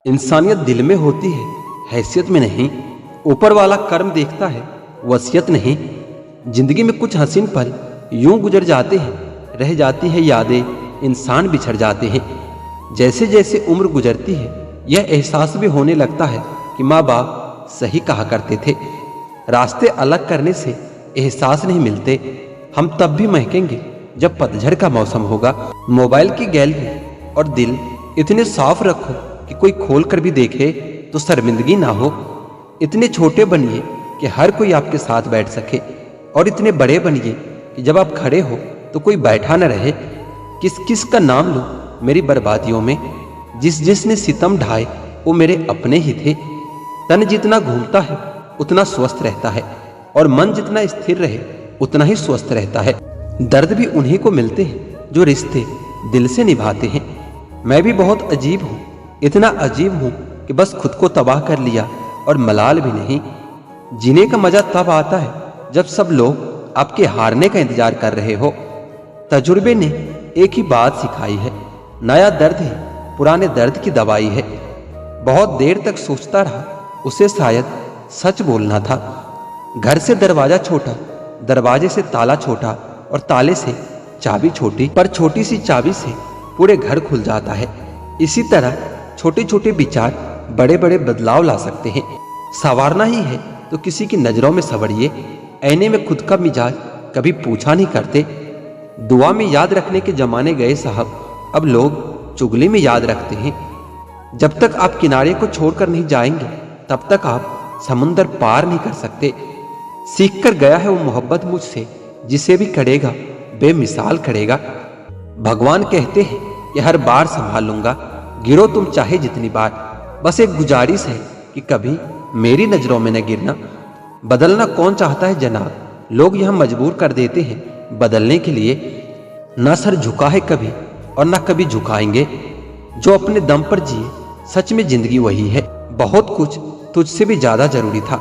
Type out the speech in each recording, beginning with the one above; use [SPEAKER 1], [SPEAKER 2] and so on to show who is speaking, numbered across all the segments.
[SPEAKER 1] इंसानियत दिल में होती है, हैसियत में नहीं। ऊपर वाला कर्म देखता है, वसीयत नहीं। जिंदगी में कुछ हसीन पल यूं गुजर जाते हैं, रह जाती है यादें, इंसान बिछड़ जाते हैं। जैसे जैसे उम्र गुजरती है, यह एहसास भी होने लगता है कि माँ बाप सही कहा करते थे। रास्ते अलग करने से एहसास नहीं मिलते, हम तब भी महकेंगे जब पतझड़ का मौसम होगा। मोबाइल की गैलरी और दिल इतने साफ रखो कि कोई खोल कर भी देखे तो शर्मिंदगी ना हो। इतने छोटे बनिए कि हर कोई आपके साथ बैठ सके, और इतने बड़े बनिए कि जब आप खड़े हो तो कोई बैठा न रहे। किस किस का नाम लूं मेरी बर्बादियों में, जिस जिसने सितम ढाए वो मेरे अपने ही थे। तन जितना घूमता है उतना स्वस्थ रहता है, और मन जितना स्थिर रहे उतना ही स्वस्थ रहता है। दर्द भी उन्हीं को मिलते हैं जो रिश्ते दिल से निभाते हैं। मैं भी बहुत अजीब हूँ, इतना अजीब हूँ कि बस खुद को तबाह कर लिया और मलाल भी नहीं। जीने का मजा तब आता है जब सब लोग आपके हारने का इंतजार कर रहे हो। तजुर्बे ने एक ही बात सिखाई है, नया दर्द है पुराने दर्द की दवाई है। बहुत देर तक सोचता रहा, उसे शायद सच बोलना था। घर से दरवाजा छोटा, दरवाजे से ताला छोटा, और ताले से चाबी छोटी, पर छोटी सी चाबी से पूरे घर खुल जाता है। इसी तरह छोटे छोटे विचार बड़े बड़े बदलाव ला सकते हैं। संवारना ही है तो किसी की नजरों में संवरिए। ऐने में खुद का मिजाज कभी पूछा नहीं करते। दुआ में याद रखने के जमाने गए साहब, अब लोग चुगली में याद रखते हैं। जब तक आप किनारे को छोड़कर नहीं जाएंगे तब तक आप समुंदर पार नहीं कर सकते। सीख कर गया है वो मोहब्बत मुझसे, जिसे भी करेगा बेमिसाल करेगा। भगवान कहते हैं कि हर बार संभाल लूंगा, गिरो तुम चाहे जितनी बार। बस एक गुजारिश है कि कभी मेरी नजरों में न गिरना। बदलना कौन चाहता है जनाब, लोग यहां मजबूर कर देते हैं बदलने के लिए। ना सर झुका है कभी और ना कभी झुकाएंगे। जो अपने दम पर जिए सच में जिंदगी वही है। बहुत कुछ तुझसे भी ज्यादा जरूरी था,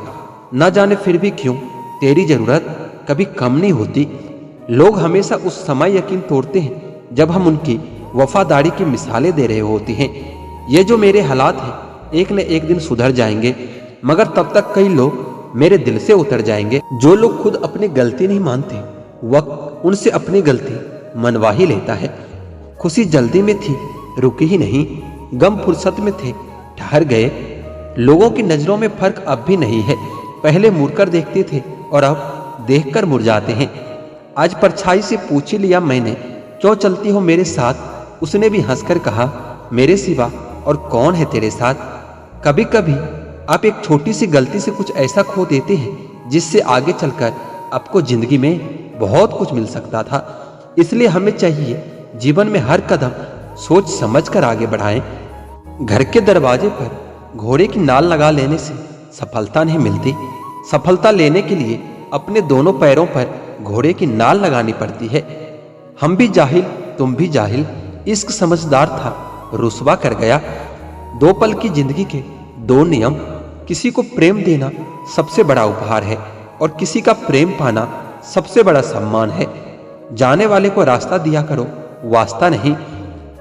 [SPEAKER 1] ना जाने फिर भी क्यों तेरी जरूरत कभी कम नहीं होती। लोग हमेशा उस समय यकीन तोड़ते हैं जब हम उनकी वफादारी की मिसालें दे रहे होते हैं। ये जो मेरे हालात हैं एक न एक दिन सुधर जाएंगे, मगर तब तक कई लोग मेरे दिल से उतर जाएंगे। जो लोग खुद अपनी गलती नहीं मानते, वक्त उनसे अपनी गलती मनवा ही लेता है। खुशी जल्दी में थी, रुकी ही नहीं। गम फुर्सत में थे, ठहर गए। लोगों की नजरों में फर्क अब भी नहीं है। पहले मुड़कर देखते थे और अब देखकर मुरझाते हैं। आज परछाई से पूछ ही लिया मैंने, क्यों चलती हो मेरे साथ। उसने भी हंसकर कहा, मेरे सिवा और कौन है तेरे साथ। कभी कभी आप एक छोटी सी गलती से कुछ ऐसा खो देते हैं जिससे आगे चलकर आपको जिंदगी में बहुत कुछ मिल सकता था। इसलिए हमें चाहिए जीवन में हर कदम सोच समझ कर आगे बढ़ाएं। घर के दरवाजे पर घोड़े की नाल लगा लेने से सफलता नहीं मिलती। सफलता लेने के लिए अपने दोनों पैरों पर घोड़े की नाल लगानी पड़ती है। हम भी जाहिल, तुम भी जाहिल। इश्क समझदार था, रुसवा कर गया। दो पल की जिंदगी के दो नियम। किसी को प्रेम देना सबसे बड़ा उपहार है, और किसी का प्रेम पाना सबसे बड़ा सम्मान है। जाने वाले को रास्ता दिया करो, वास्ता नहीं।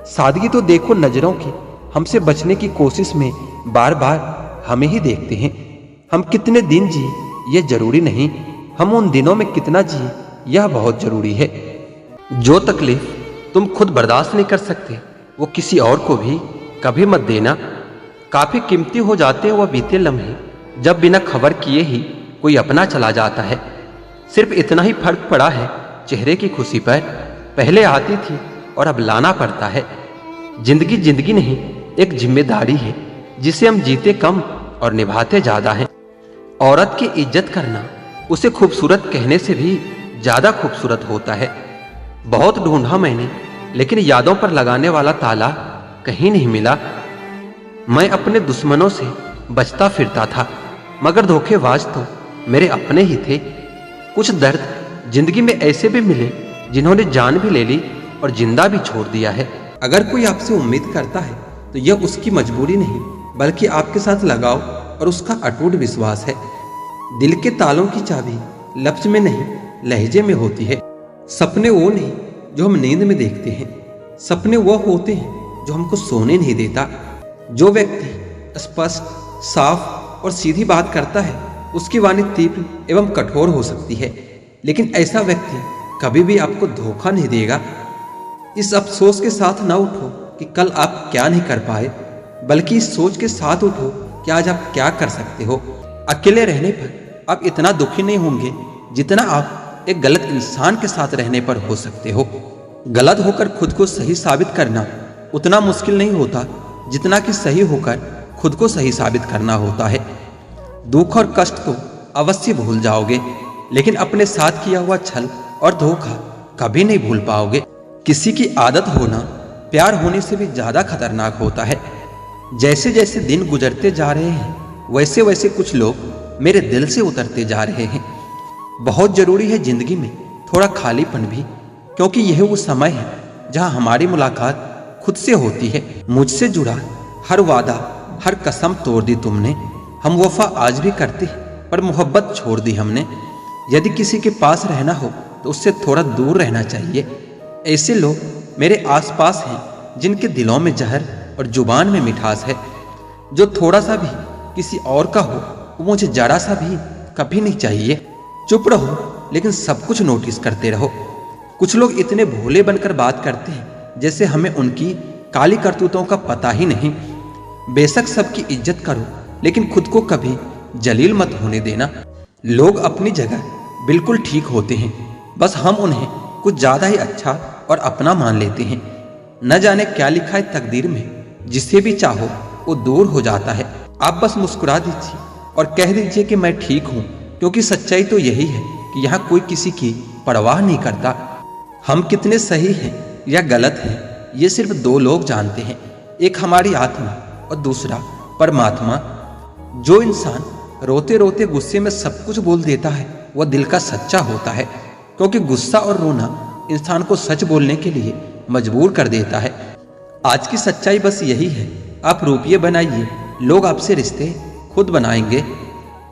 [SPEAKER 1] सादगी तो देखो नजरों की, हमसे बचने की कोशिश में बार बार हमें ही देखते हैं। हम कितने दिन जिए ये जरूरी नहीं, हम उन दिनों में कितना जिए यह बहुत जरूरी है। जो तकलीफ तुम खुद बर्दाश्त नहीं कर सकते वो किसी और को भी कभी मत देना। काफी कीमती हो जाते हैं वह बीते लम्हे जब बिना खबर किए ही कोई अपना चला जाता है। सिर्फ इतना ही फर्क पड़ा है चेहरे की खुशी पर। पहले आती थी और अब लाना पड़ता है। जिंदगी जिंदगी नहीं, एक जिम्मेदारी है जिसे हम जीते कम और निभाते ज्यादा हैं। औरत की इज्जत करना उसे खूबसूरत कहने से भी ज्यादा खूबसूरत होता है। बहुत ढूंढा मैंने, लेकिन यादों पर लगाने वाला ताला कहीं नहीं मिला। मैं अपने दुश्मनों से बचता फिरता था, मगर धोखेबाज तो मेरे अपने ही थे। कुछ दर्द जिंदगी में ऐसे भी मिले जिन्होंने जान भी ले ली और जिंदा भी छोड़ दिया है। अगर कोई आपसे उम्मीद करता है तो यह उसकी मजबूरी नहीं, बल्कि आपके साथ लगाव और उसका अटूट विश्वास है। दिल के तालों की चाबी लफ्ज में नहीं, लहजे में होती है। सपने वो नहीं जो हम नींद में देखते हैं, सपने वो होते हैं जो हमको सोने नहीं देता। जो व्यक्ति स्पष्ट, साफ और सीधी बात करता है, उसकी वाणी तीव्र एवं कठोर हो सकती है, लेकिन ऐसा व्यक्ति कभी भी आपको धोखा नहीं देगा। इस अफसोस के साथ ना उठो कि कल आप क्या नहीं कर पाए, बल्कि इस सोच के साथ उठो कि आज आप क्या कर सकते हो। अकेले रहने पर आप इतना दुखी नहीं होंगे जितना आप एक गलत इंसान के साथ रहने पर हो सकते हो। गलत होकर खुद को सही साबित करना उतना मुश्किल नहीं होता जितना कि सही होकर खुद को सही साबित करना होता है। दुख और कष्ट तो अवश्य भूल जाओगे, लेकिन अपने साथ किया हुआ छल और धोखा कभी नहीं भूल पाओगे। किसी की आदत होना प्यार होने से भी ज्यादा खतरनाक होता है। जैसे जैसे दिन गुजरते जा रहे हैं, वैसे वैसे कुछ लोग मेरे दिल से उतरते जा रहे हैं। बहुत जरूरी है जिंदगी में थोड़ा खालीपन भी, क्योंकि यह वो समय है जहां हमारी मुलाकात खुद से होती है। मुझसे जुड़ा हर वादा, हर कसम तोड़ दी तुमने। हम वफा आज भी करते हैं, पर मोहब्बत छोड़ दी हमने। यदि किसी के पास रहना हो तो उससे थोड़ा दूर रहना चाहिए। ऐसे लोग मेरे आसपास हैं जिनके दिलों में जहर और जुबान में मिठास है। जो थोड़ा सा भी किसी और का हो वो मुझे जरा सा भी कभी नहीं चाहिए। चुप रहो लेकिन सब कुछ नोटिस करते रहो। कुछ लोग इतने भोले बनकर बात करते हैं जैसे हमें उनकी काली करतूतों का पता ही नहीं। बेशक सबकी इज्जत करो, लेकिन खुद को कभी जलील मत होने देना। लोग अपनी जगह बिल्कुल ठीक होते हैं, बस हम उन्हें कुछ ज्यादा ही अच्छा और अपना मान लेते हैं। न जाने क्या लिखा है तकदीर में, जिसे भी चाहो वो दूर हो जाता है। आप बस मुस्कुरा दीजिए और कह दीजिए कि मैं ठीक हूँ, क्योंकि सच्चाई तो यही है कि यहाँ कोई किसी की परवाह नहीं करता। हम कितने सही हैं या गलत हैं ये सिर्फ दो लोग जानते हैं, एक हमारी आत्मा और दूसरा परमात्मा। जो इंसान रोते रोते गुस्से में सब कुछ बोल देता है वह दिल का सच्चा होता है, क्योंकि गुस्सा और रोना इंसान को सच बोलने के लिए मजबूर कर देता है। आज की सच्चाई बस यही है, आप रुपये बनाइए, लोग आपसे रिश्ते खुद बनाएंगे।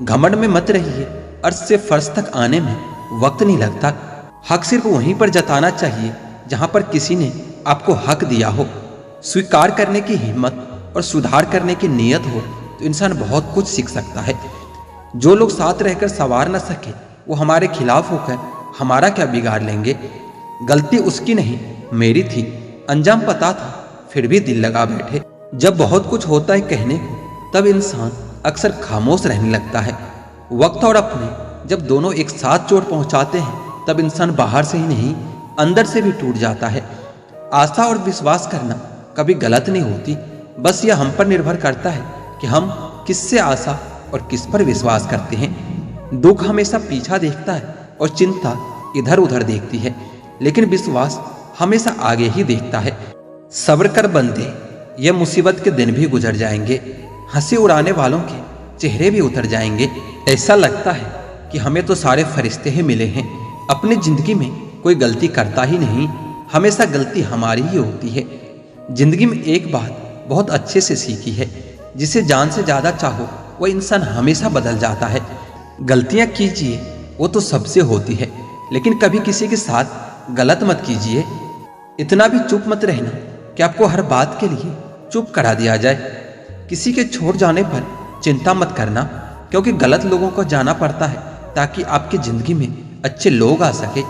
[SPEAKER 1] घमंड में मत रहिए, अर्श से फर्श तक आने में वक्त नहीं लगता। हक सिर्फ वहीं पर जताना चाहिए जहां पर किसी ने आपको हक दिया हो। स्वीकार करने की हिम्मत और सुधार करने की नीयत हो तो इंसान बहुत कुछ सीख सकता है। जो लोग साथ रहकर संवार न सके वो हमारे खिलाफ होकर हमारा क्या बिगाड़ लेंगे। गलती उसकी नहीं मेरी थी, अंजाम पता था फिर भी दिल लगा बैठे। जब बहुत कुछ होता है कहने को तब इंसान अक्सर खामोश रहने लगता है। वक्त और अपने जब दोनों एक साथ चोट पहुंचाते हैं तब इंसान बाहर से ही नहीं अंदर से भी टूट जाता है। आस्था और विश्वास करना कभी गलत नहीं होती, बस यह हम पर निर्भर करता है कि हम किससे आशा और किस पर विश्वास करते हैं। दुख हमेशा पीछा देखता है और चिंता इधर उधर देखती है, लेकिन विश्वास हमेशा आगे ही देखता है। सब्र कर बंदे, ये मुसीबत के दिन भी गुजर जाएंगे, हंसी उड़ाने वालों के चेहरे भी उतर जाएंगे। ऐसा लगता है कि हमें तो सारे फरिश्ते ही मिले हैं। अपनी जिंदगी में कोई गलती करता ही नहीं, हमेशा गलती हमारी ही होती है। जिंदगी में एक बात बहुत अच्छे से सीखी है, जिसे जान से ज्यादा चाहो वह इंसान हमेशा बदल जाता है। गलतियां कीजिए वो तो सबसे होती है, लेकिन कभी किसी के साथ गलत मत कीजिए। इतना भी चुप मत रहना कि आपको हर बात के लिए चुप करा दिया जाए। किसी के छोड़ जाने पर चिंता मत करना, क्योंकि गलत लोगों को जाना पड़ता है ताकि आपकी जिंदगी में अच्छे लोग आ सके।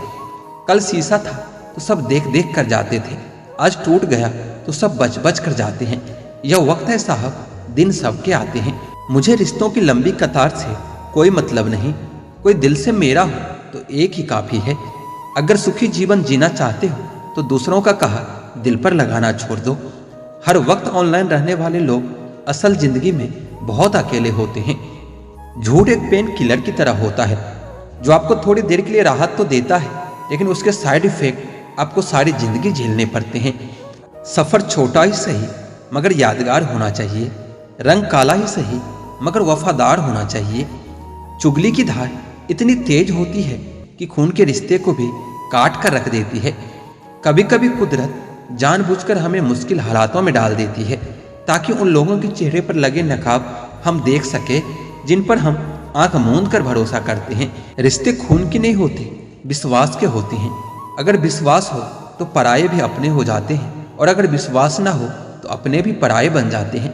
[SPEAKER 1] कल शीशा था तो सब देख देख कर जाते थे, आज टूट गया तो सब बच बच कर जाते हैं। यह वक्त है साहब, दिन सबके आते हैं। मुझे रिश्तों की लंबी कतार से कोई मतलब नहीं, कोई दिल से मेरा हो तो एक ही काफी है। अगर सुखी जीवन जीना चाहते हो तो दूसरों का कहा दिल पर लगाना छोड़ दो। हर वक्त ऑनलाइन रहने वाले लोग असल जिंदगी में बहुत अकेले होते हैं। झूठ एक पेन किलर की तरह होता है जो आपको थोड़ी देर के लिए राहत तो देता है, लेकिन उसके साइड इफेक्ट आपको सारी जिंदगी झेलने पड़ते हैं। सफर छोटा ही सही मगर यादगार होना चाहिए, रंग काला ही सही मगर वफादार होना चाहिए। चुगली की धार इतनी तेज होती है कि खून के रिश्ते को भी काट कर रख देती है। कभी कभी कुदरत जानबूझकर हमें मुश्किल हालातों में डाल देती है ताकि उन लोगों के चेहरे पर लगे नकाब हम देख सके जिन पर हम आंख मूंद कर भरोसा करते हैं। रिश्ते खून के नहीं होते, विश्वास के होते हैं। अगर विश्वास हो तो पराये भी अपने हो जाते हैं, और अगर विश्वास ना हो तो अपने भी पराये बन जाते हैं।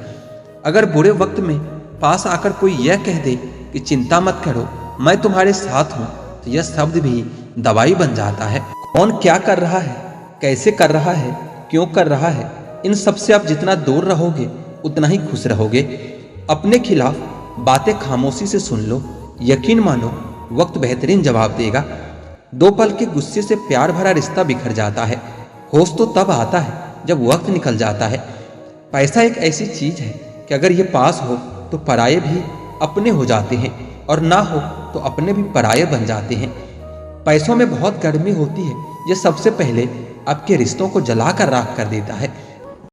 [SPEAKER 1] अगर बुरे वक्त में पास आकर कोई यह कह दे कि चिंता मत करो, मैं तुम्हारे साथ हूँ, तो यह शब्द भी दवाई बन जाता है। कौन क्या कर रहा है, कैसे कर रहा है, क्यों कर रहा है, इन सब से आप जितना दूर रहोगे उतना ही खुश रहोगे। अपने खिलाफ बातें खामोशी से सुन लो, यकीन मानो वक्त बेहतरीन जवाब देगा। 2 पल के गुस्से से प्यार भरा रिश्ता बिखर जाता है। होश तो तब आता है जब वक्त निकल जाता है। पैसा एक ऐसी चीज है कि अगर ये पास हो तो पराये भी अपने हो जाते हैं, और ना हो तो अपने भी पराये बन जाते हैं। पैसों में बहुत गर्मी होती है, ये सबसे पहले आपके रिश्तों को जला कर राख कर देता है।